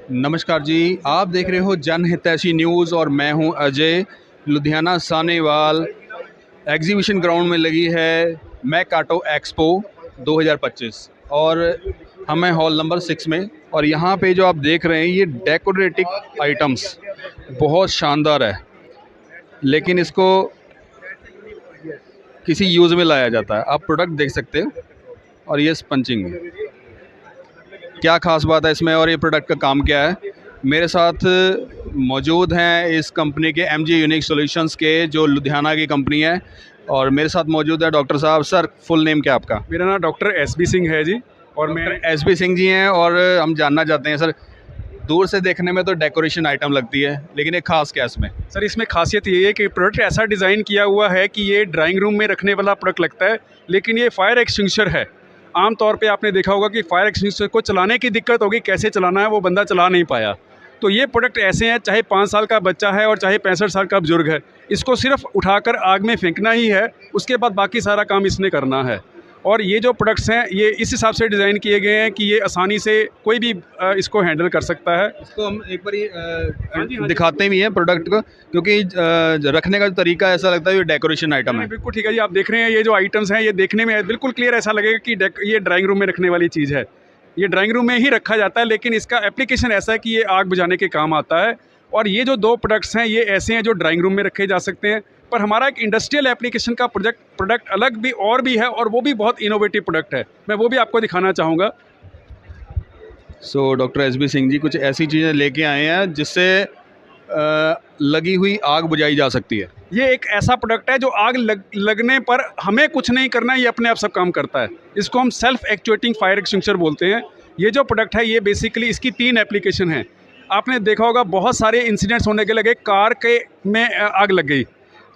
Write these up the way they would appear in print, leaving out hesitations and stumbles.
नमस्कार जी, आप देख रहे हो जन हितैषी न्यूज़ और मैं हूं अजय। लुधियाना सानेवाल एग्जीबिशन ग्राउंड में लगी है मैकाटो एक्सपो 2025 और हम हैं हॉल नंबर 6 में। और यहाँ पे जो आप देख रहे हैं ये डेकोरेटिव आइटम्स बहुत शानदार है, लेकिन इसको किसी यूज़ में लाया जाता है। आप प्रोडक्ट देख सकते हो और ये स्पंचिंग क्या ख़ास बात है इसमें और ये प्रोडक्ट का काम क्या है। मेरे साथ मौजूद हैं इस कंपनी के एमजी यूनिक सॉल्यूशंस के, जो लुधियाना की कंपनी है, और मेरे साथ मौजूद है डॉक्टर साहब। सर, फुल नेम क्या आपका? मेरा नाम डॉक्टर एसबी सिंह है जी। और मैं एसबी सिंह जी हैं। और हम जानना चाहते हैं सर, दूर से देखने में तो डेकोरेशन आइटम लगती है, लेकिन एक ख़ास क्या इसमें? सर, इसमें खासियत ये है कि प्रोडक्ट ऐसा डिज़ाइन किया हुआ है कि ये ड्राइंग रूम में रखने वाला प्रोडक्ट लगता है, लेकिन ये फायर एक्सटिंग्विशर है। आम तौर पे आपने देखा होगा कि फायर एक्सटिंग्विशर को चलाने की दिक्कत होगी, कैसे चलाना है वो बंदा चला नहीं पाया। तो ये प्रोडक्ट ऐसे हैं, चाहे 5 साल का बच्चा है और चाहे 65 साल का बुजुर्ग है, इसको सिर्फ उठाकर आग में फेंकना ही है, उसके बाद बाकी सारा काम इसने करना है। और ये जो प्रोडक्ट्स हैं ये इस हिसाब से डिज़ाइन किए गए हैं कि ये आसानी से कोई भी इसको हैंडल कर सकता है। इसको हम एक बार हाँ जी, हाँ जी। दिखाते भी हैं प्रोडक्ट को, क्योंकि रखने का जो तरीका ऐसा लगता है ये डेकोरेशन आइटम है। बिल्कुल ठीक है जी। आप देख रहे हैं ये जो आइटम्स हैं ये देखने में बिल्कुल क्लियर ऐसा लगेगा कि ये ड्राइंग रूम में रखने वाली चीज़ है। ये ड्राइंग रूम में ही रखा जाता है, लेकिन इसका एप्लीकेशन ऐसा है कि ये आग बुझाने के काम आता है। और ये जो 2 प्रोडक्ट्स हैं ये ऐसे हैं जो ड्राइंग रूम में रखे जा सकते हैं, पर हमारा एक इंडस्ट्रियल एप्लीकेशन का प्रोडक्ट अलग भी और भी है, और वो भी बहुत इनोवेटिव प्रोडक्ट है। मैं वो भी आपको दिखाना चाहूँगा। So doctor SB Singh ji कुछ ऐसी चीज़ें लेके आए हैं जिससे लगी हुई आग बुझाई जा सकती है। ये एक ऐसा प्रोडक्ट है जो आग लगने पर हमें कुछ नहीं करना, ये अपने आप सब काम करता है। इसको हम सेल्फ एक्चुएटिंग फायर एक्सटिंग्विशर बोलते हैं। ये जो प्रोडक्ट है ये बेसिकली इसकी 3 एप्लीकेशन हैं। आपने देखा होगा बहुत सारे इंसिडेंट्स होने के लगे, कार के में आग लग गई,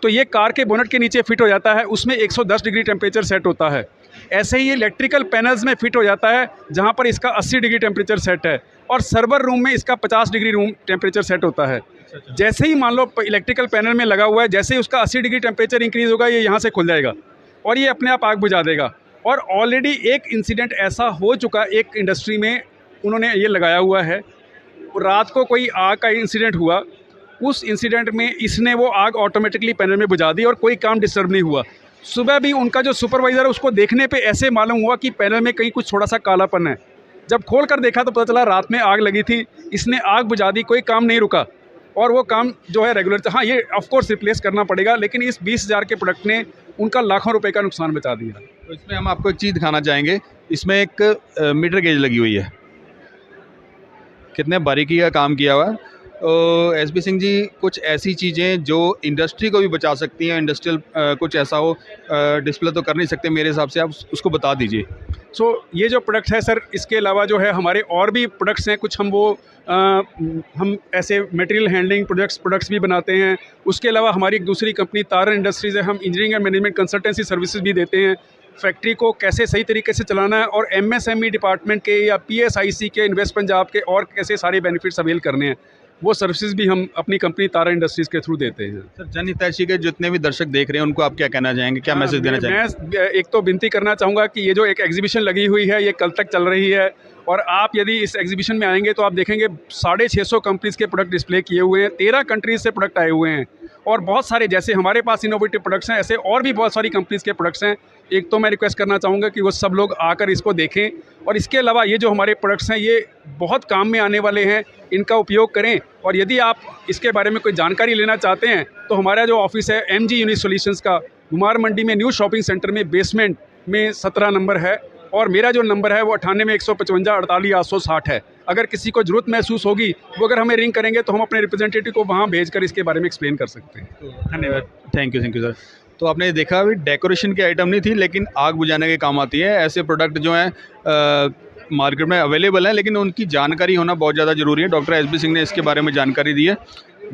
तो ये कार के बोनट के नीचे फिट हो जाता है, उसमें 110 डिग्री टेम्परेचर सेट होता है। ऐसे ही ये इलेक्ट्रिकल पैनल्स में फिट हो जाता है, जहाँ पर इसका 80 डिग्री टेम्परेचर सेट है, और सर्वर रूम में इसका 50 डिग्री रूम टेम्परेचर सेट होता है। जैसे ही मान लो इलेक्ट्रिकल पैनल में लगा हुआ है, जैसे ही उसका 80 डिग्री टेम्परेचर इंक्रीज़ होगा, ये यहाँ से खुल जाएगा और ये अपने आप आग बुझा देगा। और ऑलरेडी एक इंसिडेंट ऐसा हो चुका, एक इंडस्ट्री में उन्होंने ये लगाया हुआ है। रात को कोई आग का इंसिडेंट हुआ, उस इंसिडेंट में इसने वो आग ऑटोमेटिकली पैनल में बुझा दी और कोई काम डिस्टर्ब नहीं हुआ। सुबह भी उनका जो सुपरवाइज़र है उसको देखने पे ऐसे मालूम हुआ कि पैनल में कहीं कुछ थोड़ा सा कालापन है। जब खोल कर देखा तो पता चला रात में आग लगी थी, इसने आग बुझा दी, कोई काम नहीं रुका और वो काम जो है रेगुलर। हाँ, ये ऑफकोर्स रिप्लेस करना पड़ेगा, लेकिन इस 20,000 के प्रोडक्ट ने उनका लाखों रुपए का नुकसान बचा दिया। तो इसमें हम आपको एक चीज़ दिखाना चाहेंगे। इसमें एक मीटर गेज लगी हुई है, कितने बारीकी का काम किया हुआ है। एसबी सिंह जी, कुछ ऐसी चीज़ें जो इंडस्ट्री को भी बचा सकती हैं, इंडस्ट्रियल कुछ ऐसा हो, डिस्प्ले तो कर नहीं सकते मेरे हिसाब से, आप उसको बता दीजिए। ये जो प्रोडक्ट है सर, इसके अलावा जो है हमारे और भी प्रोडक्ट्स हैं कुछ। हम ऐसे मटेरियल हैंडलिंग प्रोडक्ट्स भी बनाते हैं। उसके अलावा हमारी एक दूसरी कंपनी तारन इंडस्ट्रीज़ है, हम engineering and management consultancy services भी देते हैं। फैक्ट्री को कैसे सही तरीके से चलाना है और एमएसएमई डिपार्टमेंट के या पीएसआईसी के, इन्वेस्ट पंजाब के, और कैसे सारे बेनिफिट्स अवेल करने हैं, वो सर्विसेज भी हम अपनी कंपनी तारा इंडस्ट्रीज़ के थ्रू देते हैं। सर, जन हितैषी के जितने भी दर्शक देख रहे हैं उनको आप क्या कहना चाहेंगे, क्या मैसेज देना चाहेंगे? मैं एक तो विनती करना चाहूँगा कि ये जो एक एग्जीबिशन लगी हुई है ये कल तक चल रही है, और आप यदि इस एग्जीबिशन में आएंगे तो आप देखेंगे 650 कंपनीज़ के प्रोडक्ट डिस्प्ले किए हुए हैं, 13 कंट्रीज़ से प्रोडक्ट आए हुए हैं, और बहुत सारे जैसे हमारे पास इनोवेटिव प्रोडक्ट्स हैं, ऐसे और भी बहुत सारी कंपनीज़ के प्रोडक्ट्स हैं। एक तो मैं रिक्वेस्ट करना चाहूँगा कि वो सब लोग आकर इसको देखें, और इसके अलावा ये जो हमारे प्रोडक्ट्स हैं ये बहुत काम में आने वाले हैं, इनका उपयोग करें। और यदि आप इसके बारे में कोई जानकारी लेना चाहते हैं तो हमारा जो ऑफिस है एमजी यूनिक सॉल्यूशंस का, घुमार मंडी में न्यू शॉपिंग सेंटर में बेसमेंट में 17 नंबर है, और मेरा जो नंबर है वो 98 155 48 860 है। अगर किसी को ज़रूरत महसूस होगी वो अगर हमें रिंग करेंगे तो हम अपने रिप्रेजेंटेटिव को वहाँ भेजकर इसके बारे में एक्सप्लेन कर सकते हैं। धन्यवाद। Thank you sir. तो आपने देखा अभी डेकोरेशन की आइटम नहीं थी, लेकिन आग बुझाने के काम आती है। ऐसे प्रोडक्ट जो हैं मार्केट में अवेलेबल हैं, लेकिन उनकी जानकारी होना बहुत ज़्यादा ज़रूरी है। डॉक्टर एसबी सिंह ने इसके बारे में जानकारी दी है।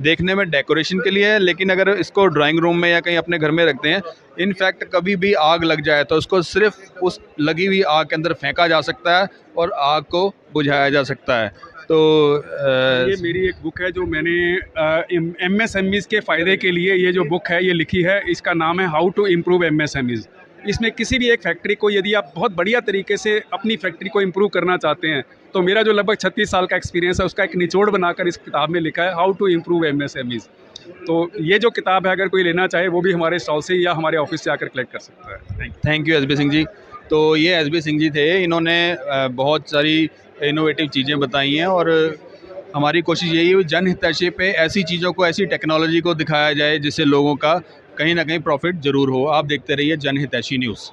देखने में डेकोरेशन के लिए है, लेकिन अगर इसको ड्राइंग रूम में या कहीं अपने घर में रखते हैं, इनफैक्ट कभी भी आग लग जाए तो उसको सिर्फ उस लगी हुई आग के अंदर फेंका जा सकता है और आग को बुझाया जा सकता है। तो ये मेरी एक बुक है जो मैंने एमएसएमईज़ के फ़ायदे के लिए ये जो बुक है ये लिखी है। इसका नाम है हाउ टू इम्प्रूव एमएसएमईज़। इसमें किसी भी एक फैक्ट्री को यदि आप बहुत बढ़िया तरीके से अपनी फैक्ट्री को इम्प्रूव करना चाहते हैं तो मेरा जो लगभग 36 साल का एक्सपीरियंस है उसका एक निचोड़ बनाकर इस किताब में लिखा है, हाउ टू इम्प्रूव MSMEs। तो ये जो किताब है अगर कोई लेना चाहे वो भी हमारे स्टॉल से या हमारे ऑफिस से आकर कलेक्ट कर सकता है। Thank you. Thank you SB Singh ji. तो ये SB सिंह जी थे, इन्होंने बहुत सारी इनोवेटिव चीज़ें बताई हैं और हमारी कोशिश यही है जन हितैषी पे ऐसी चीज़ों को, ऐसी टेक्नोलॉजी को दिखाया जाए जिससे लोगों का कहीं ना कहीं प्रॉफिट ज़रूर हो। आप देखते रहिए जन हितैषी न्यूज़।